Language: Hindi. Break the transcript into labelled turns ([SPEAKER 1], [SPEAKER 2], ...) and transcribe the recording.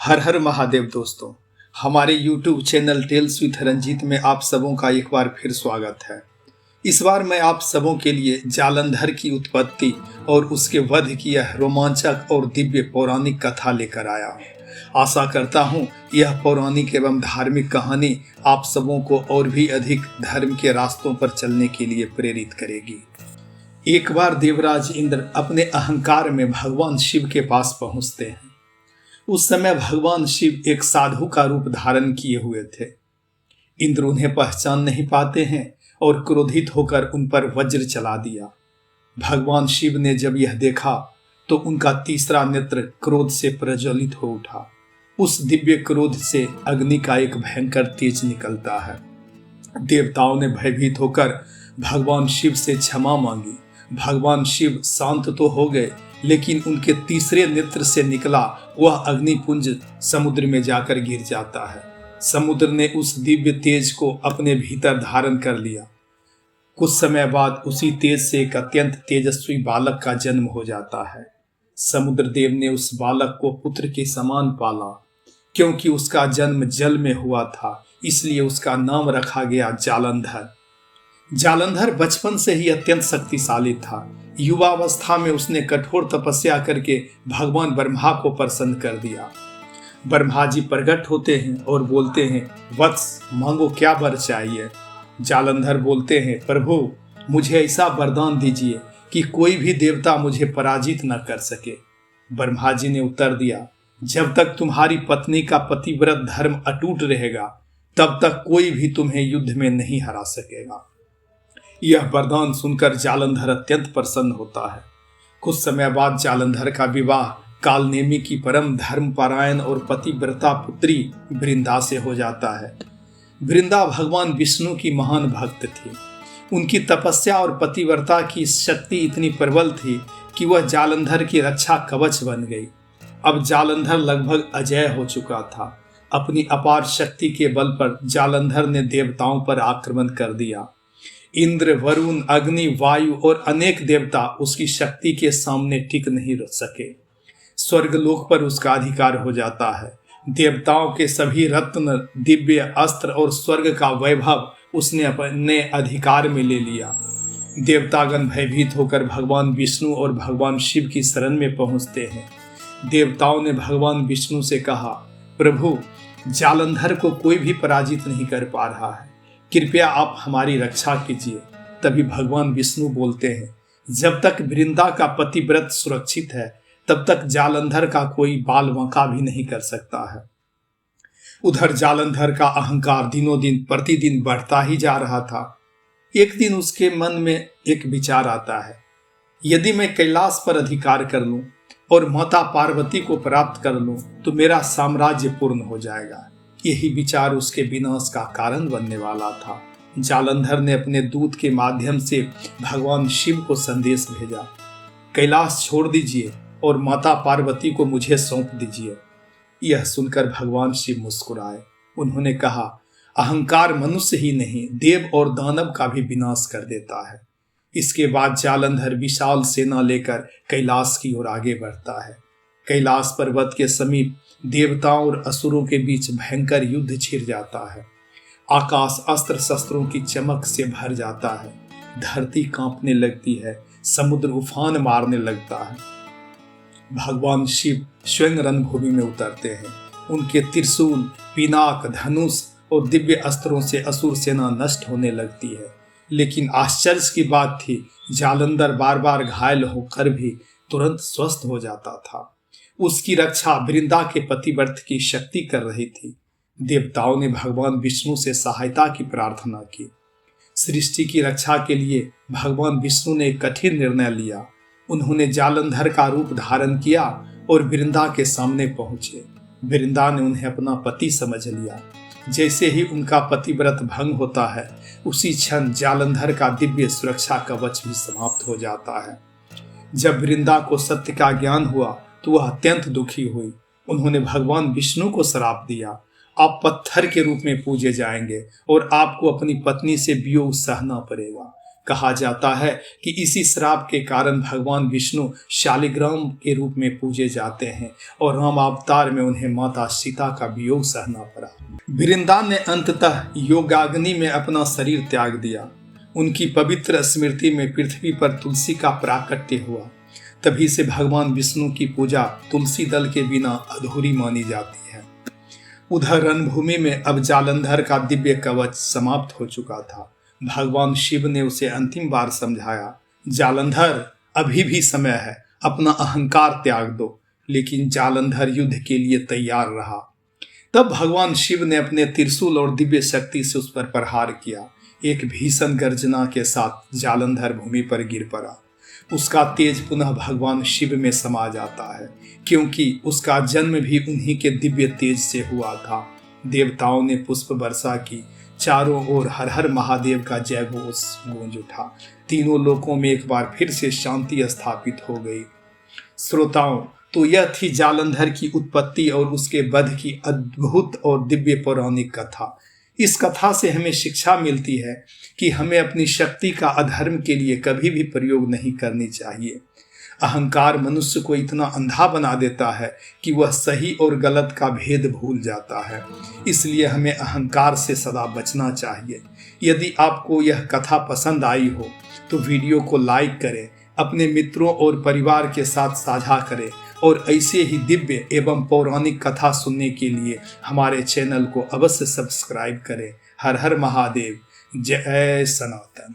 [SPEAKER 1] हर हर महादेव दोस्तों। हमारे YouTube channel tales with Ranjeet में आप सबों का एक बार फिर स्वागत है। इस बार मैं आप सबों के लिए जालंधर की उत्पत्ति और उसके वध की यह रोमांचक और दिव्य पौराणिक कथा लेकर आया हूँ। आशा करता हूँ यह पौराणिक एवं धार्मिक कहानी आप सबों को और भी अधिक धर्म के रास्तों पर चलने के लिए प्रेरित करेगी। एक बार देवराज इंद्र अपने अहंकार में भगवान शिव के पास पहुंचते हैं। उस समय भगवान शिव एक साधु का रूप धारण किए हुए थे। इंद्र उन्हें पहचान नहीं पाते हैं और क्रोधित होकर उन पर वज्र चला दिया। भगवान शिव ने जब यह देखा तो उनका तीसरा नेत्र क्रोध से प्रज्वलित हो उठा। उस दिव्य क्रोध से अग्नि का एक भयंकर तेज निकलता है। देवताओं ने भयभीत होकर भगवान शिव से क्षमा मांगी। भगवान शिव शांत तो हो गए, लेकिन उनके तीसरे नेत्र से निकला वह अग्निपुंज समुद्र में जाकर गिर जाता है। समुद्र ने उस दिव्य तेज को अपने भीतर धारण कर लिया। कुछ समय बाद उसी तेज से एक अत्यंत तेजस्वी बालक का जन्म हो जाता है। समुद्र देव ने उस बालक को पुत्र के समान पाला। क्योंकि उसका जन्म जल में हुआ था, इसलिए उसका नाम रखा गया जालंधर। जालंधर बचपन से ही अत्यंत शक्तिशाली था। युवावस्था में उसने कठोर तपस्या करके भगवान ब्रह्मा को प्रसन्न कर दिया। ब्रह्मा जी प्रकट होते हैं और बोलते हैं, वत्स मांगो, क्या वर चाहिए। जालंधर बोलते हैं, प्रभु मुझे ऐसा वरदान दीजिए कि कोई भी देवता मुझे पराजित न कर सके। ब्रह्मा जी ने उत्तर दिया, जब तक तुम्हारी पत्नी का पतिव्रत धर्म अटूट रहेगा तब तक कोई भी तुम्हें युद्ध में नहीं हरा सकेगा। यह वरदान सुनकर जालंधर अत्यंत प्रसन्न होता है। कुछ समय बाद जालंधर का विवाह कालनेमी की परम धर्मपरायण और पतिव्रता पुत्री वृंदा से हो जाता है। वृंदा भगवान विष्णु की महान भक्त थी। उनकी तपस्या और पतिव्रता की शक्ति इतनी प्रबल थी कि वह जालंधर की रक्षा कवच बन गई। अब जालंधर लगभग अजेय हो चुका था। अपनी अपार शक्ति के बल पर जालंधर ने देवताओं पर आक्रमण कर दिया। इंद्र, वरुण, अग्नि, वायु और अनेक देवता उसकी शक्ति के सामने टिक नहीं रह सके। स्वर्गलोक पर उसका अधिकार हो जाता है। देवताओं के सभी रत्न, दिव्य अस्त्र और स्वर्ग का वैभव उसने अपने अधिकार में ले लिया। देवतागण भयभीत होकर भगवान विष्णु और भगवान शिव की शरण में पहुंचते हैं। देवताओं ने भगवान विष्णु से कहा, प्रभु जालंधर को कोई भी पराजित नहीं कर पा रहा है, कृपया आप हमारी रक्षा कीजिए। तभी भगवान विष्णु बोलते हैं, जब तक वृंदा का पतिव्रत सुरक्षित है तब तक जालंधर का कोई बाल बांका भी नहीं कर सकता है। उधर जालंधर का अहंकार दिनों दिन प्रतिदिन बढ़ता ही जा रहा था। एक दिन उसके मन में एक विचार आता है, यदि मैं कैलाश पर अधिकार कर लूं और माता पार्वती को प्राप्त कर लूं तो मेरा साम्राज्य पूर्ण हो जाएगा। यही विचार उसके विनाश का कारण बनने वाला था। जालंधर ने अपने दूत के माध्यम से भगवान शिव को संदेश भेजा, कैलाश छोड़ दीजिए और माता पार्वती को मुझे सौंप दीजिए। यह सुनकर भगवान शिव मुस्कुराए। उन्होंने कहा, अहंकार मनुष्य ही नहीं देव और दानव का भी विनाश कर देता है। इसके बाद जालंधर विशाल सेना लेकर कैलाश की ओर आगे बढ़ता है। कैलाश पर्वत के समीप देवताओं और असुरों के बीच भयंकर युद्ध छिड़ जाता है। आकाश अस्त्र शस्त्रों की चमक से भर जाता है। धरती कांपने लगती है, समुद्र उफान मारने लगता है। भगवान शिव स्वयं रणभूमि में उतरते हैं। उनके त्रिशूल, पिनाक, धनुष और दिव्य अस्त्रों से असुर सेना नष्ट होने लगती है। लेकिन आश्चर्य की बात थी, जालंधर बार बार घायल होकर भी तुरंत स्वस्थ हो जाता था। उसकी रक्षा वृंदा के पतिव्रत की शक्ति कर रही थी। देवताओं ने भगवान विष्णु से सहायता की प्रार्थना की। सृष्टि की रक्षा के लिए भगवान विष्णु ने एक कठिन निर्णय लिया। उन्होंने जालंधर का रूप धारण किया और वृंदा के सामने पहुंचे। वृंदा ने उन्हें अपना पति समझ लिया। जैसे ही उनका पतिव्रत भंग होता है, उसी क्षण जालंधर का दिव्य सुरक्षा कवच भी समाप्त हो जाता है। जब वृंदा को सत्य का ज्ञान हुआ तो वह अत्यंत दुखी हुई। उन्होंने भगवान विष्णु को श्राप दिया, आप पत्थर के रूप में पूजे जाएंगे और आपको अपनी पत्नी से वियोग सहना पड़ेगा। कहा जाता है कि इसी श्राप के कारण भगवान विष्णु शालिग्राम के रूप में पूजे जाते हैं और राम अवतार में उन्हें माता सीता का वियोग सहना पड़ा। वृंदावन ने अंततः योगाग्नि में अपना शरीर त्याग दिया। उनकी पवित्र स्मृति में पृथ्वी पर तुलसी का प्राकट्य हुआ। तभी से भगवान विष्णु की पूजा तुलसी दल के बिना अधूरी मानी जाती है। उधर रणभूमि में अब जालंधर का दिव्य कवच समाप्त हो चुका था। भगवान शिव ने उसे अंतिम बार समझाया, जालंधर अभी भी समय है, अपना अहंकार त्याग दो। लेकिन जालंधर युद्ध के लिए तैयार रहा। तब भगवान शिव ने अपने त्रिशूल और दिव्य शक्ति से उस पर प्रहार किया। एक भीषण गर्जना के साथ जालंधर भूमि पर गिर पड़ा। उसका तेज पुनः भगवान शिव में समा जाता है, क्योंकि उसका जन्म भी उन्हीं के दिव्य तेज से हुआ था। देवताओं ने पुष्प वर्षा की। चारों ओर हर हर महादेव का जय घोष गूंज उठा। तीनों लोकों में एक बार फिर से शांति स्थापित हो गई। श्रोताओं, तो यह थी जालंधर की उत्पत्ति और उसके वध की अद्भुत और दिव्य पौराणिक कथा। इस कथा से हमें शिक्षा मिलती है कि हमें अपनी शक्ति का अधर्म के लिए कभी भी प्रयोग नहीं करनी चाहिए। अहंकार मनुष्य को इतना अंधा बना देता है कि वह सही और गलत का भेद भूल जाता है। इसलिए हमें अहंकार से सदा बचना चाहिए। यदि आपको यह कथा पसंद आई हो तो वीडियो को लाइक करें, अपने मित्रों और परिवार के साथ साझा करें और ऐसे ही दिव्य एवं पौराणिक कथा सुनने के लिए हमारे चैनल को अवश्य सब्सक्राइब करें। हर हर महादेव। जय सनातन।